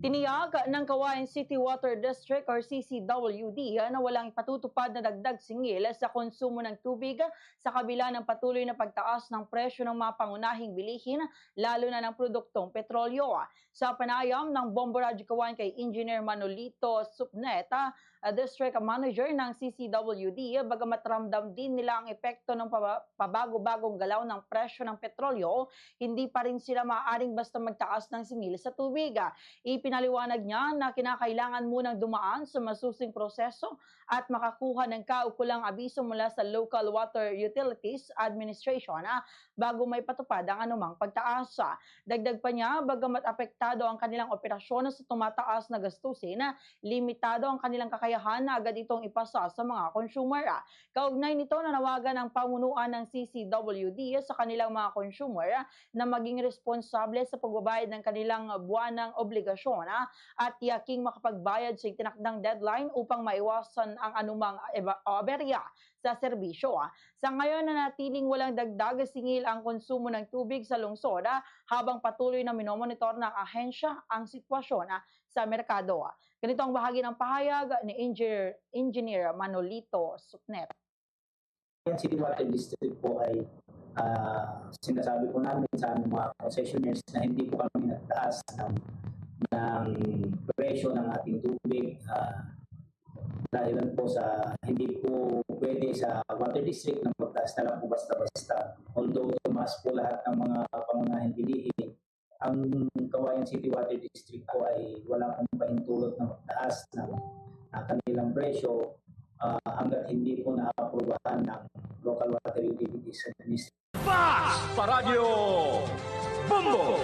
Tiniyag ng Cagayan City Water District or CCWD na walang ipatutupad na dagdag singil sa konsumo ng tubig sa kabila ng patuloy na pagtaas ng presyo ng mga pangunahing bilihin, lalo na ng produktong petrolyo. Sa panayam ng Bombo Radyo Cagayan kay Engineer Manolito Supnet, District Manager ng CCWD, bagamat ramdam din nila ang epekto ng pabago-bagong galaw ng presyo ng petrolyo, hindi pa rin sila maaaring basta magtaas ng singil sa tubig. Ipinaliwanag niya na kinakailangan munang dumaan sa masusing proseso at makakuha ng kaukulang abiso mula sa Local Water Utilities Administration bago may patupad ang anumang pagtaas. Dagdag pa niya, bagamat apektado ang kanilang operasyon sa tumataas na gastusin, limitado ang kanilang kakayahan na agad itong ipasa sa mga consumer. Kaugnay nito, nanawagan ang pamunuan ng CCWD sa kanilang mga consumer na maging responsable sa pagbabayad ng kanilang buwanang obligasyon at tiyaking makapagbayad sa itinakdang deadline upang maiwasan ang anumang aberya sa serbisyo. Sa ngayon, nanatiling walang dagdag singil ang konsumo ng tubig sa lungsod habang patuloy na minomonitor ng ahensya ang sitwasyon sa merkado. Ganito ang bahagi ng pahayag ni Engineer Manolito Supnet. Ang City Water District po ay sinasabi po namin sa mga concessionaires na hindi po kami nagtaas ng presyo ng ating tubig dahil po sa hindi po pwede sa water district na magtaas na lang po basta-basta. Although tumaas po lahat ng mga pangunahing bilihin, ang Cagayan City Water District po ay wala pong pahintulot na magtaas ng kanilang presyo hanggat hindi po na-aprobahan ng Local Water Utilities Administration. Fast! Paradyo! Bombo!